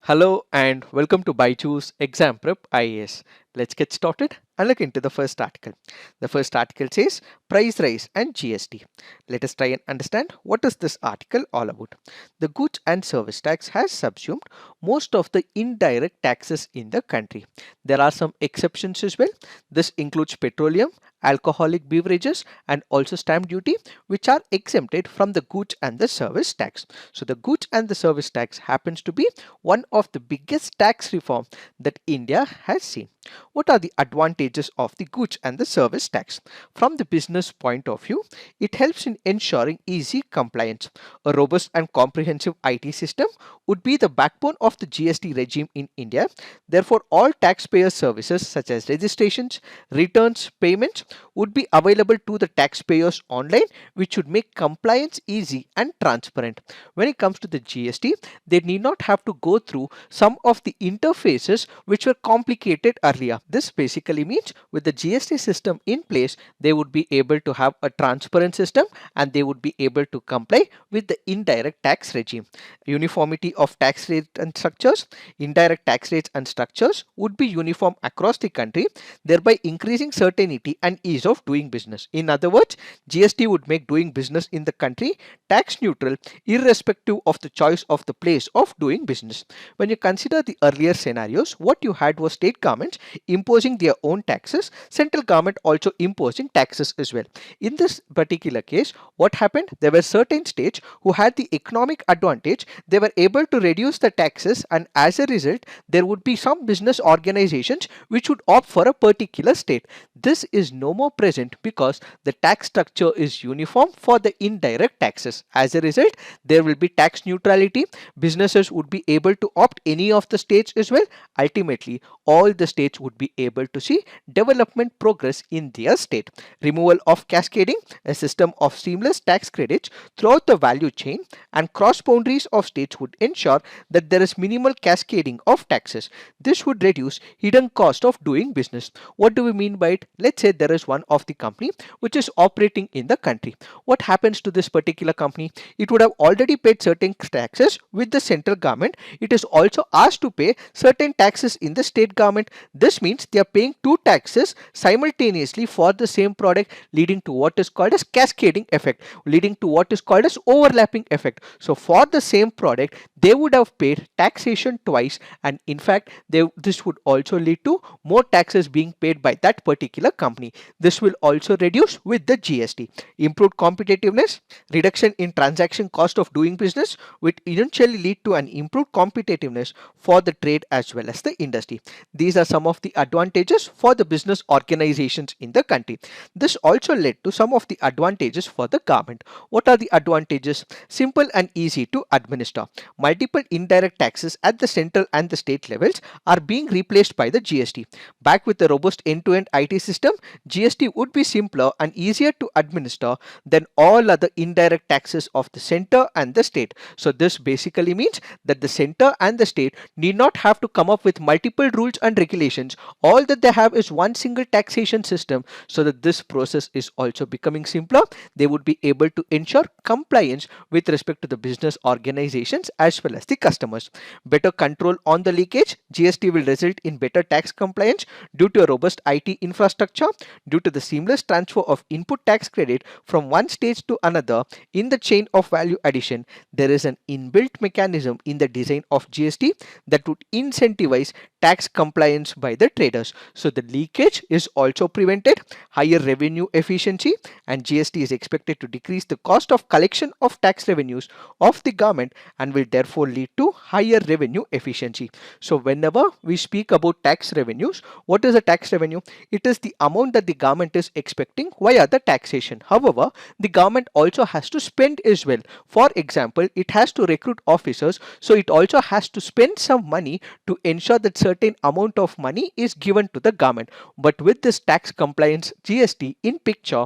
Hello and welcome to BYJU'S Exam Prep IAS. Let's get started and look into the first article. The first article says price rise and GST. Let us try and understand what is this article all about. The goods and service tax has subsumed most of the indirect taxes in the country. There are some exceptions as well. This includes petroleum, alcoholic beverages and also stamp duty, which are exempted from the goods and the service tax. So the goods and the service tax happens to be one of the biggest tax reform that India has seen. What are the advantages of the goods and the service tax? From the business point of view, it helps in ensuring easy compliance. A robust and comprehensive IT system would be the backbone of the GST regime in India. Therefore, all taxpayer services such as registrations, returns, payments would be available to the taxpayers online, which would make compliance easy and transparent. When it comes to the GST, they need not have to go through some of the interfaces which were complicated earlier. This basically means with the GST system in place, they would be able to have a transparent system and they would be able to comply with the indirect tax regime. Uniformity of tax rates and structures, indirect tax rates and structures would be uniform across the country, thereby increasing certainty and ease of doing business. In other words, GST would make doing business in the country tax neutral irrespective of the choice of the place of doing business. When you consider the earlier scenarios, what you had was state governments imposing their own taxes, central government also imposing taxes as well. In this particular case, what happened? There were certain states who had the economic advantage. They were able to reduce the taxes, and as a result, there would be some business organizations which would opt for a particular state. This is no more present because the tax structure is uniform for the indirect taxes. As a result, there will be tax neutrality. Businesses would be able to opt any of the states as well. Ultimately, all the states would be able to see development progress in their state. Removal of cascading, a system of seamless tax credits throughout the value chain and cross boundaries of states would ensure that there is minimal cascading of taxes. This would reduce hidden cost of doing business. What do we mean by it? Let's say there is one of the company which is operating in the country. What happens to this particular company? It would have already paid certain taxes with the central government. It is also asked to pay certain taxes in the state government. This means they are paying two taxes simultaneously for the same product, leading to what is called as cascading effect, leading to what is called as overlapping effect. So for the same product, they would have paid taxation twice, and in fact, this would also lead to more taxes being paid by that particular company. This will also reduce with the GST. Improved competitiveness, reduction in transaction cost of doing business will eventually lead to an improved competitiveness for the trade as well as the industry. These are some of the advantages for the business organizations in the country. This also led to some of the advantages for the government. What are the advantages? Simple and easy to administer. Multiple indirect taxes at the central and the state levels are being replaced by the GST. Backed with a robust end-to-end IT system, GST would be simpler and easier to administer than all other indirect taxes of the center and the state. So this basically means that the center and the state need not have to come up with multiple rules and regulations. All that they have is one single taxation system, so that this process is also becoming simpler. They would be able to ensure compliance with respect to the business organizations as well as the customers. Better control on the leakage. GST will result in better tax compliance due to a robust IT infrastructure, due to the seamless transfer of input tax credit from one stage to another in the chain of value addition. There is an inbuilt mechanism in the design of GST that would incentivize tax compliance by the traders. So the leakage is also prevented, higher revenue efficiency, and GST is expected to decrease the cost of collection of tax revenues of the government and will therefore lead to higher revenue efficiency. So whenever we speak about tax revenues, what is a tax revenue? It is the amount that the government is expecting via the taxation. However, the government also has to spend as well. For example, it has to recruit officers, so it also has to spend some money to ensure that certain amount of money is given to the government. But with this tax compliance GST in picture,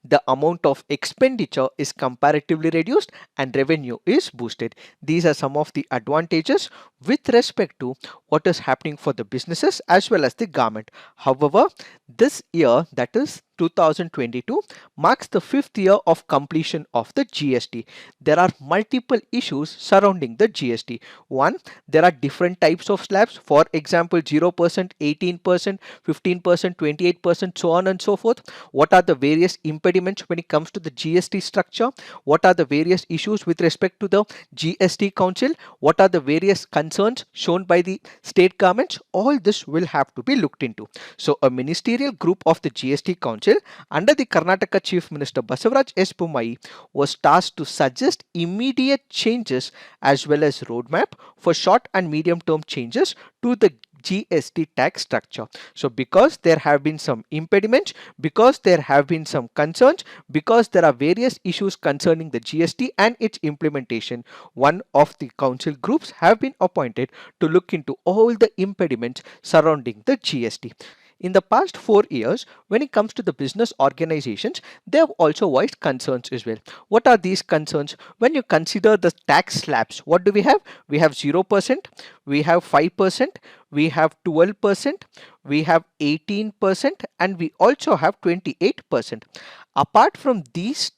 the amount of expenditure is comparatively reduced and revenue is boosted. These are some of the advantages with respect to what is happening for the businesses as well as the government. However, this year, that is 2022 marks the 5th year of completion of the GST. There are multiple issues surrounding the GST. One, there are different types of slabs. For example, 0%, 18%, 15%, 28%, so on and so forth. What are the various impediments when it comes to the GST structure? What are the various issues with respect to the GST Council? What are the various concerns shown by the state governments? All this will have to be looked into. So a ministerial group of the GST Council under the Karnataka Chief Minister Basavaraj S. Bommai was tasked to suggest immediate changes as well as roadmap for short and medium term changes to the GST tax structure. So because there have been some impediments, because there have been some concerns, because there are various issues concerning the GST and its implementation, one of the council groups have been appointed to look into all the impediments surrounding the GST. In the past 4 years, when it comes to the business organizations, they have also voiced concerns as well. What are these concerns? When you consider the tax slabs, what do we have? We have 0%, we have 5%, we have 12%, we have 18%, and we also have 28%. Apart from these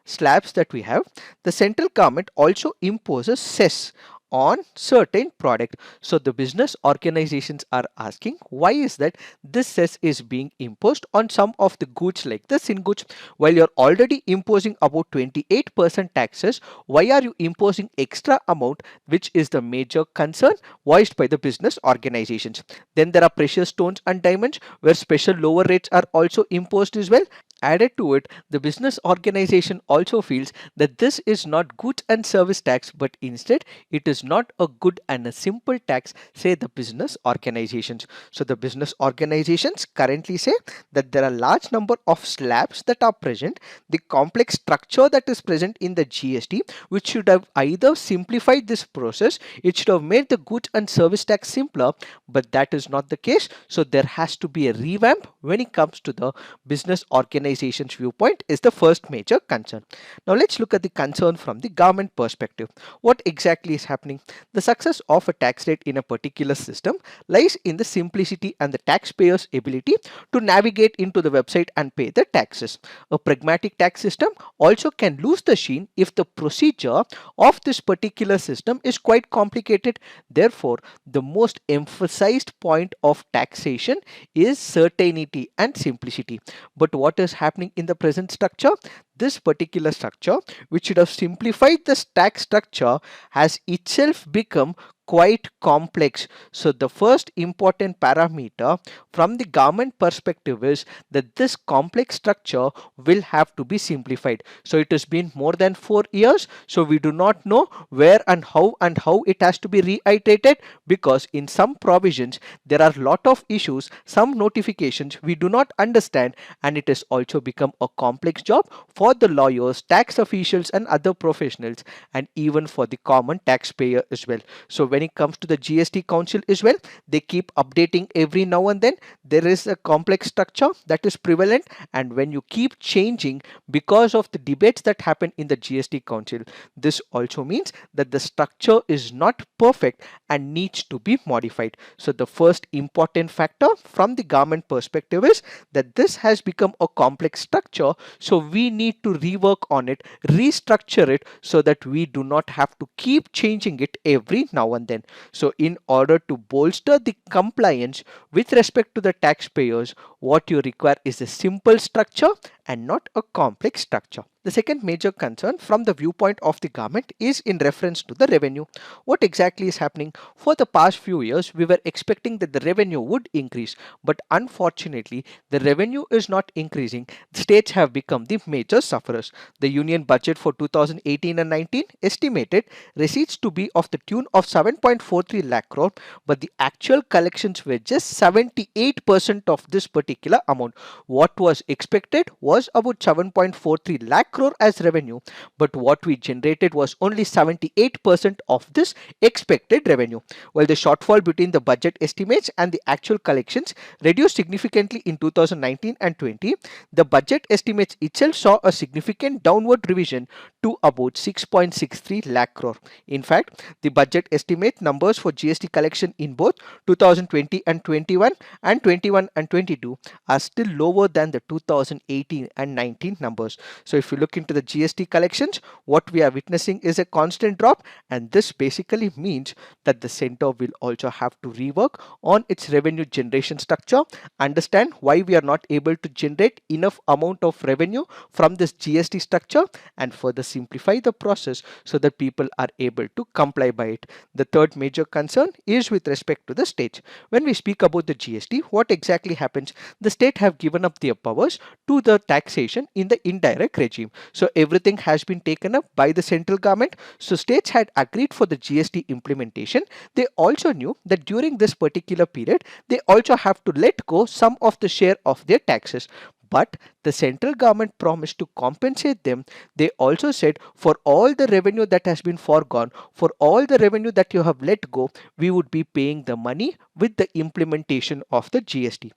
slabs that we have, the central government also imposes cess on certain product. So the business organizations are asking, why is that this cess is being imposed on some of the goods like the sin goods? While you're already imposing about 28% taxes, why are you imposing extra amount, which is the major concern voiced by the business organizations? Then there are precious stones and diamonds where special lower rates are also imposed as well. Added to it, the business organization also feels that this is not goods and service tax, but instead it is not a good and a simple tax, say the business organizations. So the business organizations currently say that there are large number of slabs that are present, the complex structure that is present in the GST, which should have either simplified this process, it should have made the goods and service tax simpler, but that is not the case. So there has to be a revamp when it comes to the business organization's viewpoint is the first major concern. Now let's look at the concern from the government perspective. What exactly is happening? The success of a tax rate in a particular system lies in the simplicity and the taxpayer's ability to navigate into the website and pay the taxes. A pragmatic tax system also can lose the sheen if the procedure of this particular system is quite complicated. Therefore, the most emphasized point of taxation is certainty and simplicity. But what is happening in the present structure? This particular structure, which should have simplified the tax structure, has itself become quite complex. So the first important parameter from the government perspective is that this complex structure will have to be simplified. So it has been more than 4 years, so we do not know where and how it has to be reiterated, because in some provisions there are lot of issues, some notifications we do not understand, and it has also become a complex job for the lawyers, tax officials and other professionals, and even for the common taxpayer as well. So when it comes to the GST Council as well, they keep updating every now and then. There is a complex structure that is prevalent, and when you keep changing because of the debates that happen in the GST Council, this also means that the structure is not perfect and needs to be modified. So the first important factor from the government perspective is that this has become a complex structure, so we need to rework on it, restructure it, so that we do not have to keep changing it every now and then. So in order to bolster the compliance with respect to the taxpayers, what you require is a simple structure and not a complex structure. The second major concern from the viewpoint of the government is in reference to the revenue. What exactly is happening? For the past few years, we were expecting that the revenue would increase, but unfortunately, the revenue is not increasing. The states have become the major sufferers. The union budget for 2018 and 19 estimated receipts to be of the tune of 7.43 lakh crore, but the actual collections were just 78% of this particular amount. What was expected was about 7.43 lakh crore as revenue, but what we generated was only 78% of this expected revenue. While the shortfall between the budget estimates and the actual collections reduced significantly in 2019 and 20, the budget estimates itself saw a significant downward revision to about 6.63 lakh crore. In fact, the budget estimate numbers for GST collection in both 2020 and 21 and 21 and 22 are still lower than the 2018 and 19 numbers. So if you look into the GST collections, what we are witnessing is a constant drop, and this basically means that the center will also have to rework on its revenue generation structure, understand why we are not able to generate enough amount of revenue from this GST structure, and further simplify the process so that people are able to comply by it. The third major concern is with respect to the states. When we speak about the GST, what exactly happens? The state have given up their powers to the taxation in the indirect regime. So everything has been taken up by the central government. So states had agreed for the GST implementation. They also knew that during this particular period, they also have to let go some of the share of their taxes. But the central government promised to compensate them. They also said, for all the revenue that has been foregone, for all the revenue that you have let go, we would be paying the money with the implementation of the GST.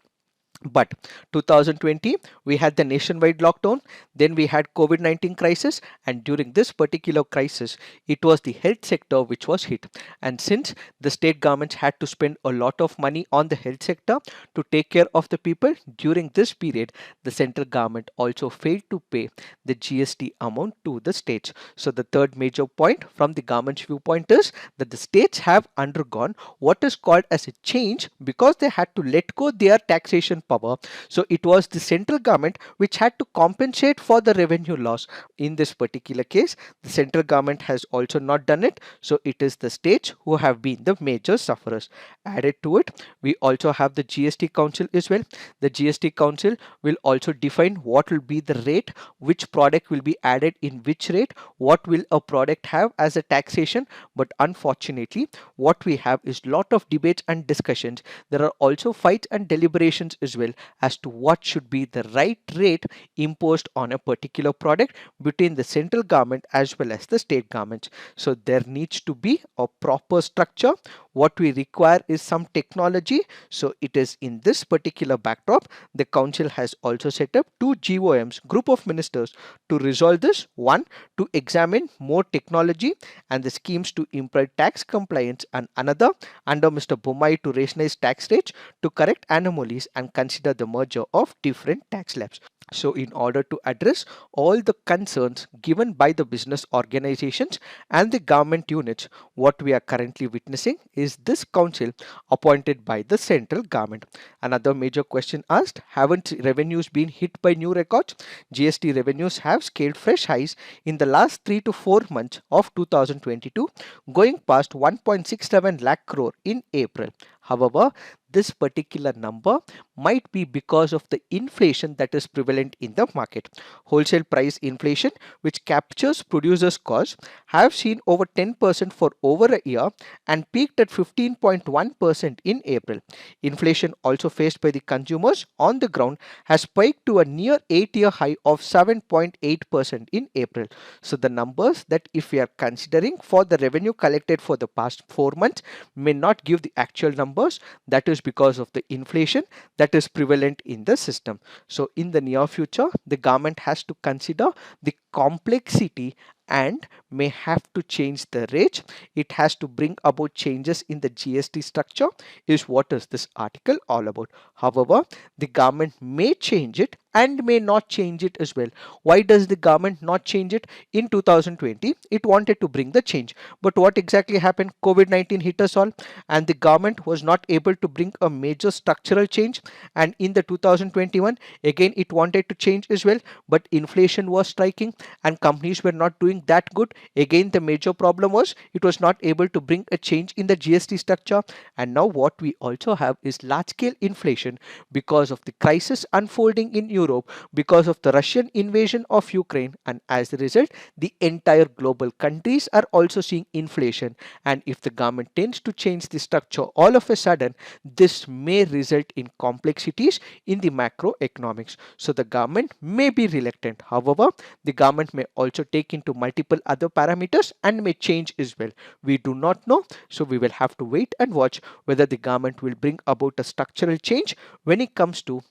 But 2020, we had the nationwide lockdown, then we had COVID-19 crisis, and during this particular crisis, it was the health sector which was hit. And since the state governments had to spend a lot of money on the health sector to take care of the people during this period, the central government also failed to pay the GST amount to the states. So the third major point from the government's viewpoint is that the states have undergone what is called as a change because they had to let go their taxation power. So it was the central government which had to compensate for the revenue loss. In this particular case, the central government has also not done it. So it is the states who have been the major sufferers. Added to it, we also have the GST Council as well. The GST Council will also define what will be the rate, which product will be added in which rate, what will a product have as a taxation. But unfortunately, what we have is lot of debates and discussions. There are also fights and deliberations as well as to what should be the right rate imposed on a particular product between the central government as well as the state governments. So there needs to be a proper structure. What we require is some technology. So it is in this particular backdrop, the council has also set up two GOMs, group of ministers, to resolve this. One, to examine more technology and the schemes to improve tax compliance, and another under Mr. Bommai to rationalize tax rates to correct anomalies and consider the merger of different tax slabs. So in order to address all the concerns given by the business organizations and the government units, what we are currently witnessing is this council appointed by the central government. Another major question asked, haven't revenues been hit by new records? GST revenues have scaled fresh highs in the last 3 to 4 months of 2022, going past 1.67 lakh crore in April. However, this particular number might be because of the inflation that is prevalent in the market. Wholesale price inflation, which captures producers' costs, have seen over 10% for over a year and peaked at 15.1% in April. Inflation also faced by the consumers on the ground has spiked to a near 8-year high of 7.8% in April. So the numbers that if we are considering for the revenue collected for the past 4 months may not give the actual numbers. That is because of the inflation that is prevalent in the system. So in the near future, the government has to consider the complexity and may have to change the rates. It has to bring about changes in the GST structure is what is this article all about. However, the government may change it and may not change it as well. Why does the government not change it? In 2020, it wanted to bring the change. But what exactly happened? COVID-19 hit us all and the government was not able to bring a major structural change. And in the 2021, again, it wanted to change as well. But inflation was striking and companies were not doing that good. Again, the major problem was it was not able to bring a change in the GST structure. And now what we also have is large scale inflation because of the crisis unfolding in Europe, because of the Russian invasion of Ukraine, and as a result, the entire global countries are also seeing inflation. And if the government tends to change the structure all of a sudden, this may result in complexities in the macroeconomics. So the government may be reluctant. However, the government may also take into multiple other parameters and may change as well. We do not know. So we will have to wait and watch whether the government will bring about a structural change when it comes to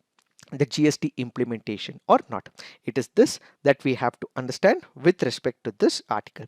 the GST implementation or not. It is this that we have to understand with respect to this article.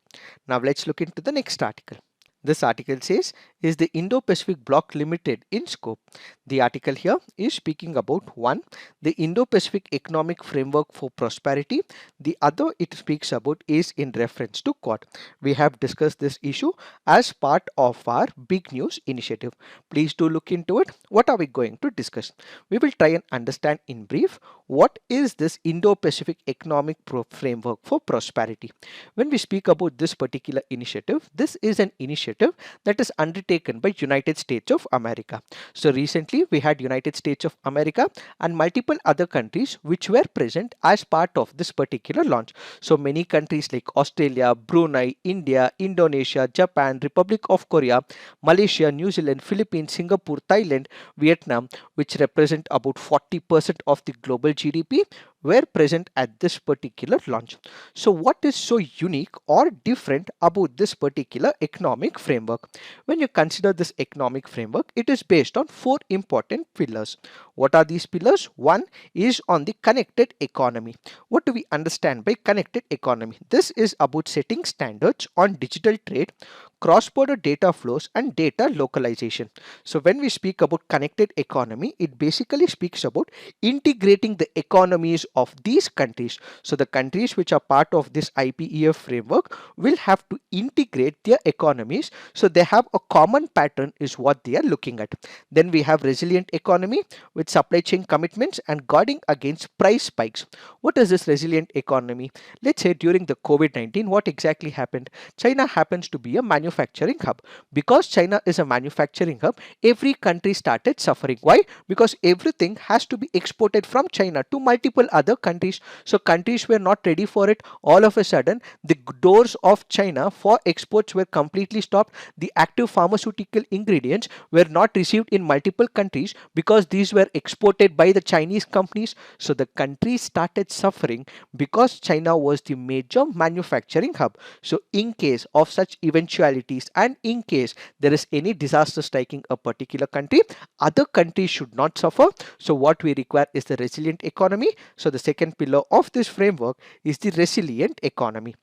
Now let's look into the next article. This article says is the Indo-Pacific bloc limited in scope? The article here is speaking about one, the Indo-Pacific economic framework for prosperity. The other it speaks about is in reference to Quad. We have discussed this issue as part of our big news initiative. Please do look into it. What are we going to discuss? We will try and understand in brief what is this Indo-Pacific economic framework for prosperity. When we speak about this particular initiative, this is an initiative that is undertaken by United States of America. So recently we had United States of America and multiple other countries which were present as part of this particular launch. So many countries like Australia, Brunei, India, Indonesia, Japan, Republic of Korea, Malaysia, New Zealand, Philippines, Singapore, Thailand, Vietnam, which represent about 40% of the global GDP, were present at this particular launch. So what is so unique or different about this particular economic framework? When you consider this economic framework, it is based on four important pillars. What are these pillars? One is on the connected economy. What do we understand by connected economy? This is about setting standards on digital trade, cross-border data flows and data localization. So when we speak about connected economy, it basically speaks about integrating the economies of these countries. So the countries which are part of this IPEF framework will have to integrate their economies, so they have a common pattern is what they are looking at. Then we have resilient economy with supply chain commitments and guarding against price spikes. What is this resilient economy? Let's say during the COVID-19, what exactly happened? China happens to be a manufacturing hub. Because China is a manufacturing hub, every country started suffering. Why? Because everything has to be exported from China to multiple other countries. So countries were not ready for it. All of a sudden, the doors of China for exports were completely stopped. The active pharmaceutical ingredients were not received in multiple countries because these were exported by the Chinese companies. So the countries started suffering because China was the major manufacturing hub. So in case of such eventualities and in case there is any disaster striking a particular country, other countries should not suffer. So what we require is the resilient economy. So the second pillar of this framework is the resilient economy.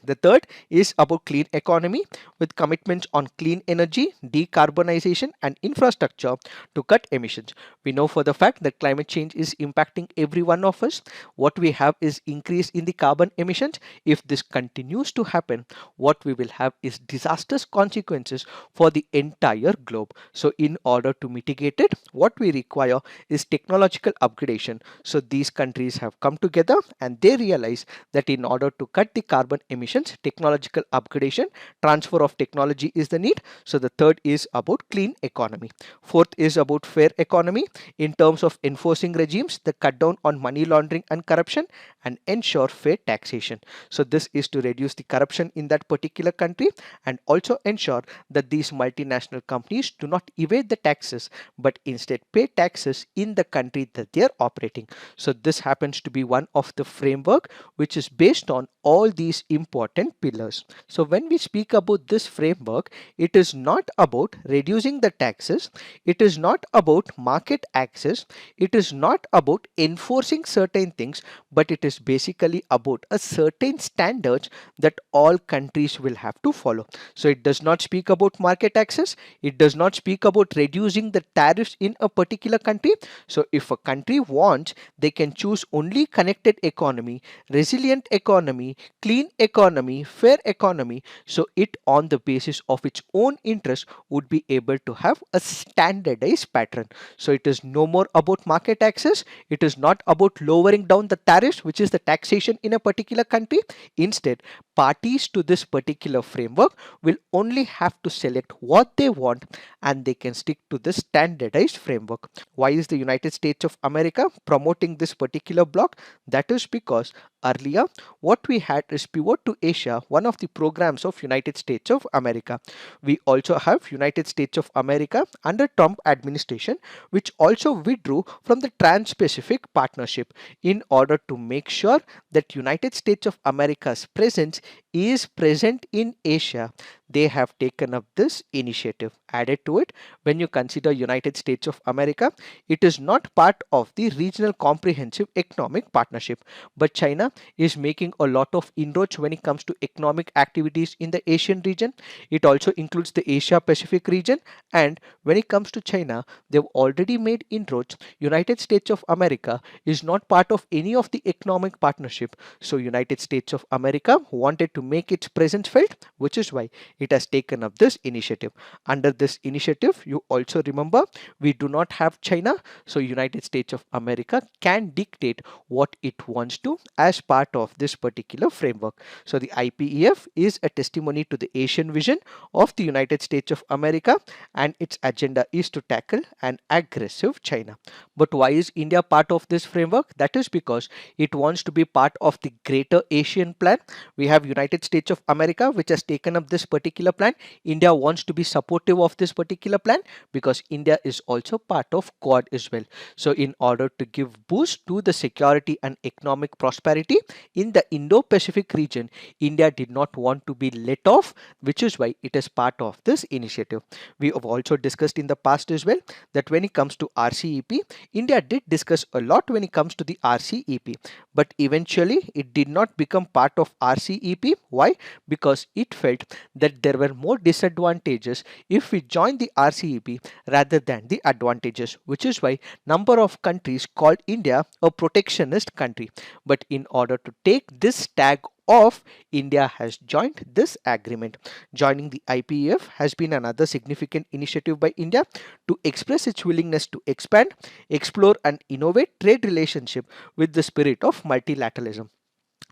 The third is about clean economy with commitments on clean energy, decarbonization and infrastructure to cut emissions. We know for the fact that climate change is impacting every one of us. What we have is increase in the carbon emissions. If this continues to happen, what we will have is disastrous consequences for the entire globe. So in order to mitigate it, what we require is technological upgradation. So these countries have come together and they realize that in order to cut the carbon emissions, technological upgradation, transfer of technology is the need. So the third is about clean economy. Fourth is about fair economy in terms of enforcing regimes that cut down on money laundering and corruption and ensure fair taxation. So this is to reduce the corruption in that particular country and also ensure that these multinational companies do not evade the taxes but instead pay taxes in the country that they are operating. So this happens to be one of the framework which is based on all these important pillars. So when we speak about this framework, it is not about reducing the taxes, it is not about market access, it is not about enforcing certain things, but it is basically about a certain standards that all countries will have to follow. So it does not speak about market access, it does not speak about reducing the tariffs in a particular country. So if a country wants, they can choose only connected economy, resilient economy, clean economy, fair economy. So it on the basis of its own interest would be able to have a standardized pattern. So it is no more about market access. It is not about lowering down the tariffs, which is the taxation in a particular country. Instead, parties to this particular framework will only have to select what they want and they can stick to the standardized framework. Why is the United States of America promoting this particular bloc? That is because earlier what we had is Pivot to Asia, one of the programs of United States of America. We also have United States of America under Trump administration, which also withdrew from the Trans-Pacific Partnership in order to make sure that United States of America's presence is present in Asia. they have taken up this initiative. Added to it, when you consider United States of America, it is not part of the regional comprehensive economic partnership, but China is making a lot of inroads when it comes to economic activities in the Asian region. It also includes the Asia Pacific region, and when it comes to China, they've already made inroads. United States of America is not part of any of the economic partnership, so United States of America wanted to make its presence felt, which is why it has taken up this initiative. Under this initiative, you also remember, we do not have China, so United States of America can dictate what it wants to as part of this particular framework. So the IPEF is a testimony to the Asian vision of the United States of America, and its agenda is to tackle an aggressive China. But why is India part of this framework? That is because it wants to be part of the greater Asian plan. We have United States of America which has taken up this particular plan. India wants to be supportive of this particular plan because India is also part of Quad as well. So in order to give boost to the security and economic prosperity in the Indo-Pacific region, India did not want to be let off, which is why it is part of this initiative. We have also discussed in the past as well that when it comes to RCEP, India did discuss a lot when it comes to the RCEP, but eventually it did not become part of RCEP. Why? Because it felt that there were more disadvantages if we join the RCEP rather than the advantages, which is why number of countries called India a protectionist country. But in order to take this tag off, India has joined this agreement. Joining the IPEF has been another significant initiative by India to express its willingness to expand, explore and innovate trade relationship with the spirit of multilateralism.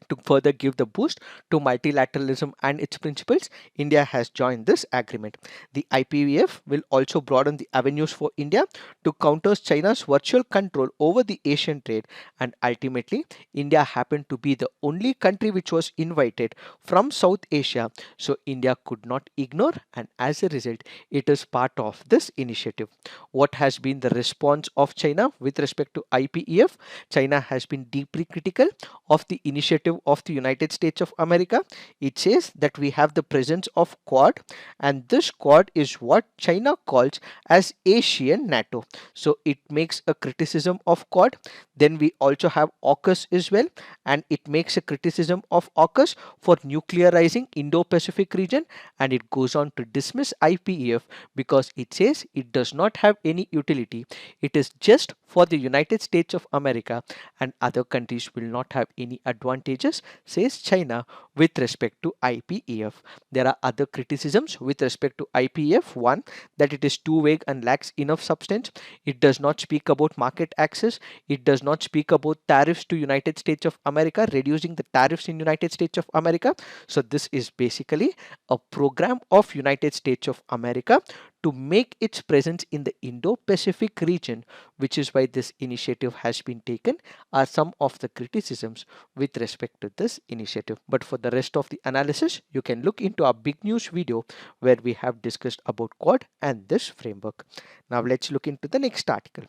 To further give the boost to multilateralism and its principles, India has joined this agreement. The IPEF will also broaden the avenues for India to counter China's virtual control over the Asian trade, and ultimately India happened to be the only country which was invited from South Asia, so India could not ignore, and as a result it is part of this initiative. What has been the response of China with respect to IPEF? China has been deeply critical of the initiative of the United States of America. It says that we have the presence of Quad, and this Quad is what China calls as Asian NATO. So it makes a criticism of Quad. Then we also have AUKUS as well, and it makes a criticism of AUKUS for nuclearizing Indo-Pacific region, and it goes on to dismiss IPEF because it says it does not have any utility. It is just for the United States of America, and other countries will not have any advantages, says China with respect to IPEF. There are other criticisms with respect to IPEF. One, that it is too vague and lacks enough substance. It does not speak about market access. It does not speak about tariffs to United States of America, reducing the tariffs in United States of America. So this is basically a program of United States of America to make its presence in the Indo-Pacific region, which is why this initiative has been taken, are some of the criticisms with respect to this initiative. But for the rest of the analysis, you can look into our big news video where we have discussed about Quad and this framework. Now let's look into the next article.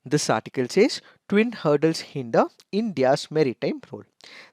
This article says twin hurdles hinder India's maritime role.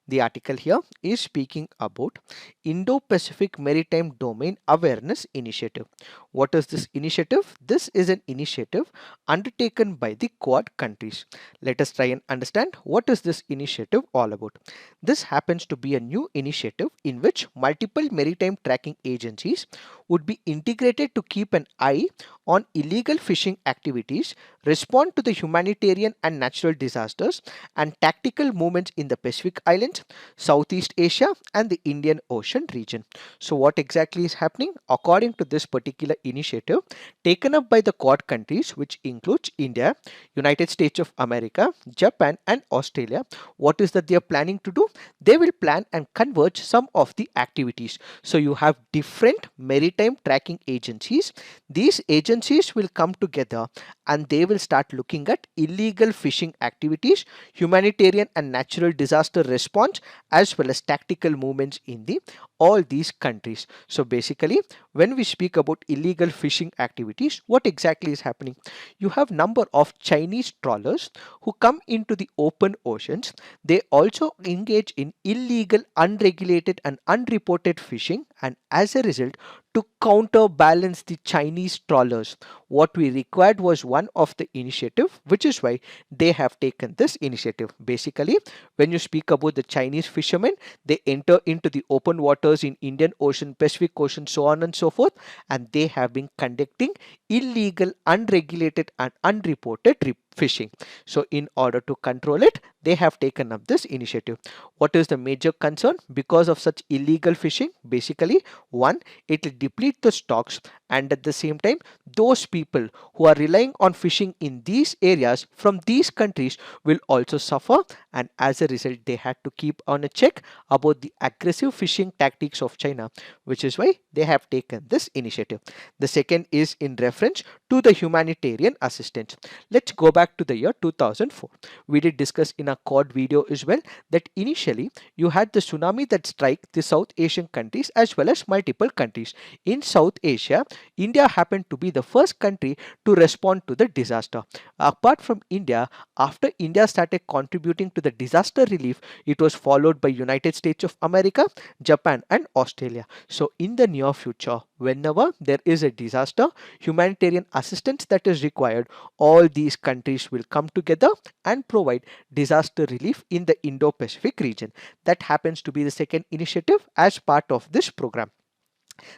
The article here is speaking about Indo-Pacific Maritime Domain Awareness Initiative. What is this initiative? This is an initiative undertaken by the Quad countries. Let us try and understand what is this initiative all about. This happens to be a new initiative in which multiple maritime tracking agencies would be integrated to keep an eye on illegal fishing activities, respond to the humanitarian and natural disasters, and tactical movements in the Pacific Islands, Southeast Asia, and the Indian Ocean region. So what exactly is happening? According to this particular initiative taken up by the Quad countries, which includes India, United States of America, Japan, and Australia, what is that they are planning to do? They will plan and converge some of the activities. So you have different maritime tracking agencies. These agencies will come together and they will start looking that illegal fishing activities, humanitarian and natural disaster response, as well as tactical movements in the all these countries. So basically, when we speak about illegal fishing activities, what exactly is happening? You have number of Chinese trawlers who come into the open oceans. They also engage in illegal, unregulated and unreported fishing, and as a result, to counterbalance the Chinese trawlers, what we required was one of the initiative, which is why they have taken this initiative. Basically, when you speak about the Chinese fishermen, they enter into the open waters in Indian Ocean, Pacific Ocean, so on and so forth, and they have been conducting illegal, unregulated and unreported fishing. So in order to control it, they have taken up this initiative. What is the major concern because of such illegal fishing? Basically, one, it will deplete the stocks, and at the same time, those people who are relying on fishing in these areas from these countries will also suffer, and as a result, they had to keep on a check about the aggressive fishing tactics of China, which is why they have taken this initiative. The second is in reference to the humanitarian assistance. Let's go back to the year 2004. We did discuss in a COD video as well that initially you had the tsunami that struck the South Asian countries as well as multiple countries. In South Asia, India happened to be the first country to respond to the disaster. Apart from India, after India started contributing to the disaster relief, it was followed by United States of America, Japan and Australia. So in the near future, whenever there is a disaster, humanitarian assistance that is required, all these countries will come together and provide disaster relief in the Indo-Pacific region. That happens to be the second initiative as part of this program.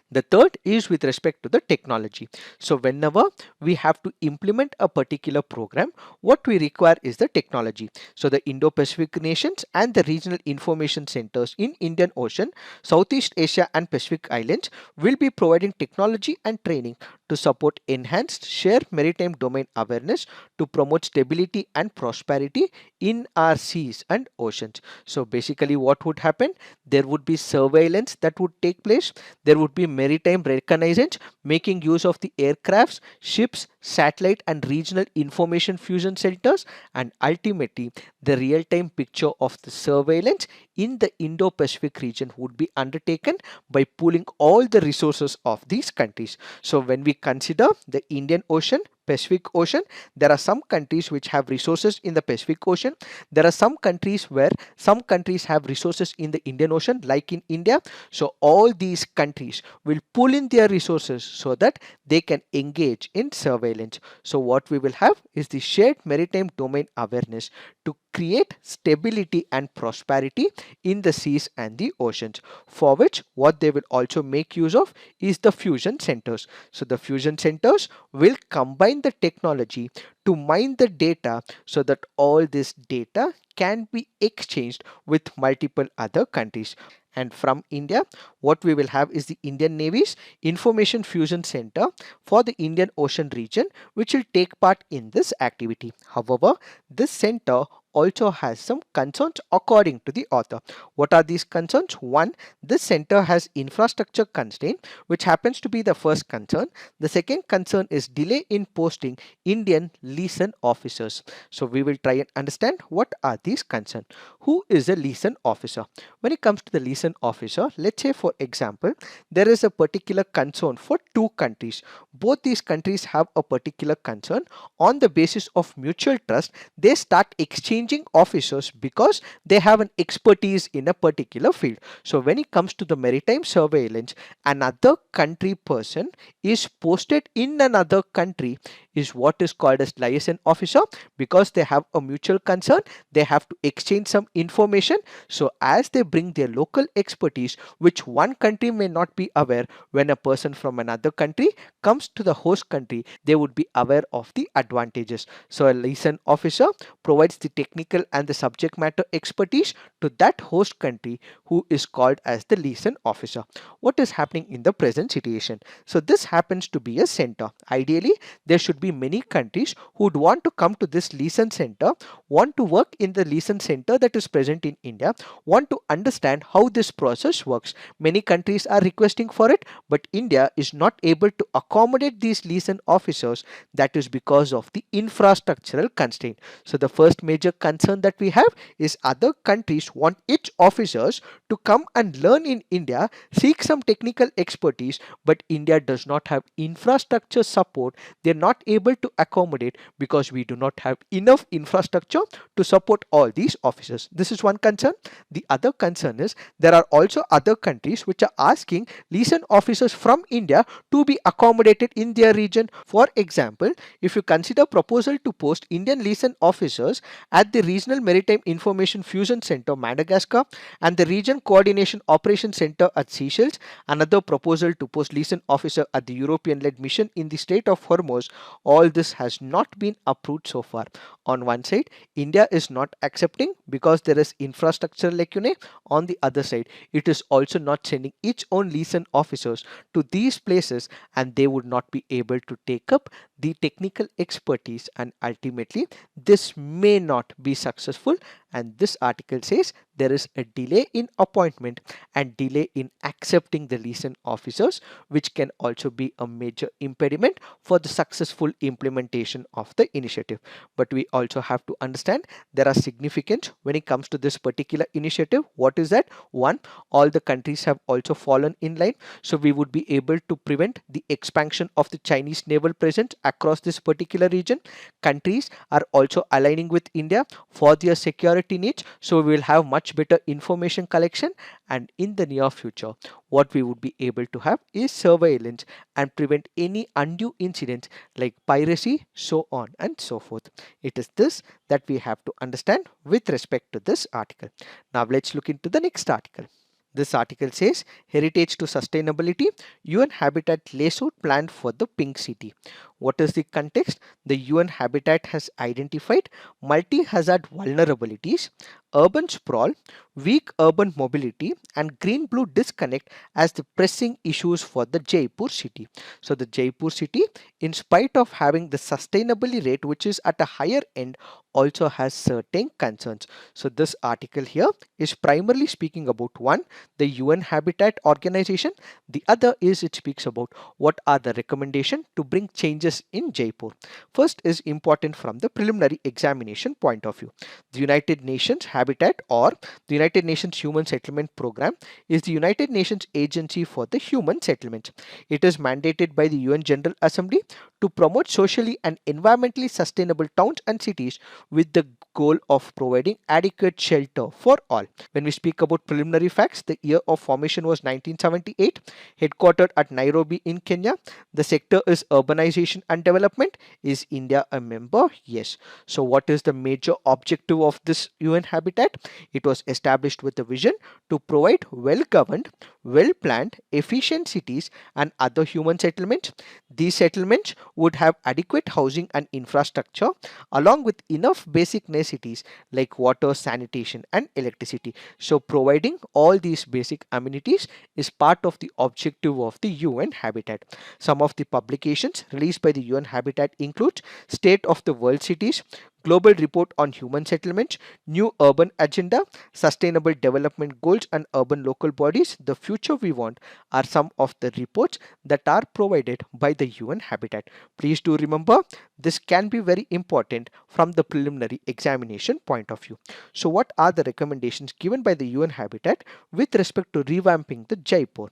The third is with respect to the technology. So whenever we have to implement a particular program, what we require is the technology. So the Indo-Pacific nations and the regional information centers in Indian Ocean, Southeast Asia and Pacific Islands will be providing technology and training to support enhanced shared maritime domain awareness to promote stability and prosperity in our seas and oceans. So basically what would happen? There would be surveillance that would take place. There would be maritime reconnaissance, making use of the aircrafts, ships, satellite and regional information fusion centers, and ultimately the real-time picture of the surveillance in the Indo-Pacific region would be undertaken by pooling all the resources of these countries. So when we consider the Indian Ocean, Pacific Ocean, there are some countries which have resources in the Pacific Ocean. There are some countries where some countries have resources in the Indian Ocean, like in India. So all these countries will pull in their resources so that they can engage in surveillance. So what we will have is the shared maritime domain awareness to create stability and prosperity in the seas and the oceans, for which what they will also make use of is the fusion centers. So the fusion centers will combine the technology to mine the data so that all this data can be exchanged with multiple other countries. And from India, what we will have is the Indian Navy's Information Fusion Center for the Indian Ocean region, which will take part in this activity. However, this center also has some concerns according to the author. What are these concerns? One, this center has infrastructure constraint, which happens to be the first concern. The second concern is delay in posting Indian liaison officers. So we will try and understand what are these concerns. Who is a liaison officer? When it comes to the liaison officer, let's say for example, there is a particular concern for two countries. Both these countries have a particular concern. On the basis of mutual trust, they start exchanging officers because they have an expertise in a particular field. So when it comes to the maritime surveillance, another country person is posted in another country is what is called as liaison officer, because they have a mutual concern. They have to exchange some information. So as they bring their local expertise, which one country may not be aware, when a person from another country comes to the host country, they would be aware of the advantages. So a liaison officer provides the technical and the subject matter expertise to that host country, who is called as the liaison officer. What is happening in the present situation? So this happens to be a center. Ideally, there should be be many countries who would want to come to this liaison center, want to work in the liaison center that is present in India, want to understand how this process works. Many countries are requesting for it, but India is not able to accommodate these liaison officers. That is because of the infrastructural constraint. So the first major concern that we have is other countries want its officers to come and learn in India, seek some technical expertise, but India does not have infrastructure support. They're not able to accommodate because we do not have enough infrastructure to support all these officers. This is one concern. The other concern is there are also other countries which are asking liaison officers from India to be accommodated in their region. For example, if you consider proposal to post Indian liaison officers at the Regional Maritime Information Fusion Center, Madagascar, and the Region Coordination Operation Center at Seychelles, another proposal to post liaison officer at the European-led mission in the Strait of Hormuz, all this has not been approved so far. On one side, India is not accepting because there is infrastructure lacunae. On the other side, it is also not sending its own liaison officers to these places, and they would not be able to take up the technical expertise, and ultimately this may not be successful. And this article says there is a delay in appointment and delay in accepting the liaison officers, which can also be a major impediment for the successful implementation of the initiative. But we also have to understand there are significance when it comes to this particular initiative. What is that? One, all the countries have also fallen in line, so we would be able to prevent the expansion of the Chinese naval presence across this particular region. Countries are also aligning with India for their security needs, so we will have much better information collection, and in the near future what we would be able to have is surveillance and prevent any undue incidents like piracy, so on and so forth. It is this that we have to understand with respect to this article. Now let's look into the next article. This article says Heritage to Sustainability, UN Habitat Layout Plan for the Pink City. What is the context? The UN Habitat has identified multi-hazard vulnerabilities, urban sprawl, weak urban mobility, and green-blue disconnect as the pressing issues for the Jaipur city. So the Jaipur city, in spite of having the sustainability rate which is at a higher end, also has certain concerns. So this article here is primarily speaking about one, the UN Habitat Organization. The other is it speaks about what are the recommendations to bring changes in Jaipur. First is important from the preliminary examination point of view. The United Nations Habitat or the United Nations Human Settlement Program is the United Nations agency for the human settlements. It is mandated by the UN General Assembly to promote socially and environmentally sustainable towns and cities with the goal of providing adequate shelter for all. When we speak about preliminary facts, the year of formation was 1978, headquartered at Nairobi in Kenya. The sector is urbanization and development. Is India a member? Yes. So what is the major objective of this UN Habitat? It was established with a vision to provide well-governed, well-planned, efficient cities and other human settlements. These settlements would have adequate housing and infrastructure along with enough basic necessities like water, sanitation and electricity. So providing all these basic amenities is part of the objective of the UN Habitat. Some of the publications released by the UN Habitat include State of the World Cities, Global Report on Human Settlements, New Urban Agenda, Sustainable Development Goals and Urban Local Bodies, The Future We Want are some of the reports that are provided by the UN Habitat. Please do remember this can be very important from the preliminary examination point of view. So what are the recommendations given by the UN Habitat with respect to revamping the Jaipur?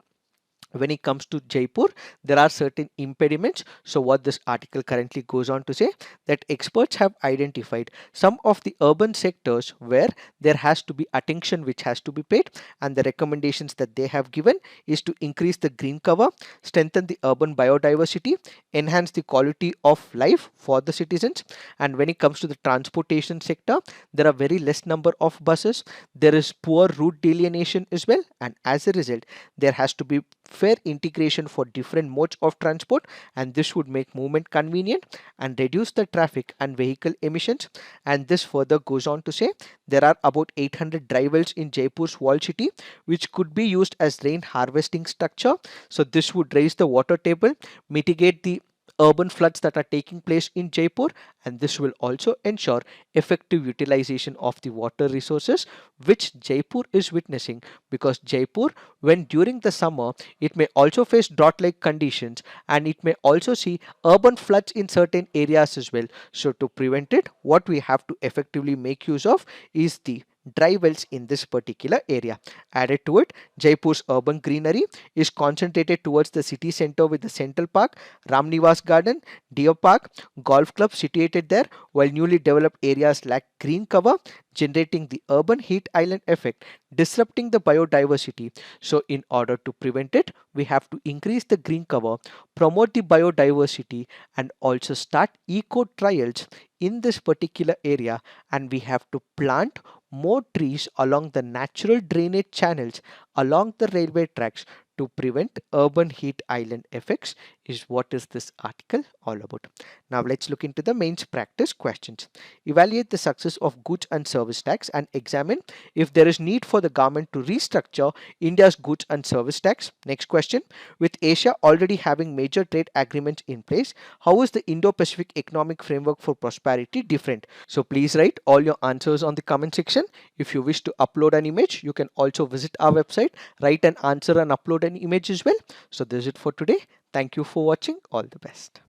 When it comes to Jaipur, there are certain impediments. So what this article currently goes on to say that experts have identified some of the urban sectors where there has to be attention which has to be paid, and the recommendations that they have given is to increase the green cover, strengthen the urban biodiversity, enhance the quality of life for the citizens. And when it comes to the transportation sector, there are very less number of buses, there is poor route delineation as well, and as a result there has to be fair integration for different modes of transport, and this would make movement convenient and reduce the traffic and vehicle emissions. And this further goes on to say there are about 800 dry wells in Jaipur's walled city which could be used as rain harvesting structure. So this would raise the water table, mitigate the urban floods that are taking place in Jaipur, and this will also ensure effective utilization of the water resources which Jaipur is witnessing, because Jaipur, when during the summer, it may also face drought like conditions, and it may also see urban floods in certain areas as well. So to prevent it, what we have to effectively make use of is the dry wells in this particular area. Added to it, Jaipur's urban greenery is concentrated towards the city center with the Central Park, Ramnivas Garden, Deer Park, golf club situated there, while newly developed areas lack green cover, generating the urban heat island effect, disrupting the biodiversity. So in order to prevent it, we have to increase the green cover, promote the biodiversity, and also start eco trials in this particular area, and we have to plant more trees along the natural drainage channels along the railway tracks to prevent urban heat island effects, is what is this article all about. Now let's look into the mains practice questions. Evaluate the success of goods and service tax and examine if there is need for the government to restructure India's goods and service tax. Next question. With Asia already having major trade agreements in place, how is the Indo-Pacific economic framework for prosperity different? So please write all your answers on the comment section. If you wish to upload an image, you can also visit our website, write an answer and upload an image as well. So this is it for today. Thank you for watching. All the best.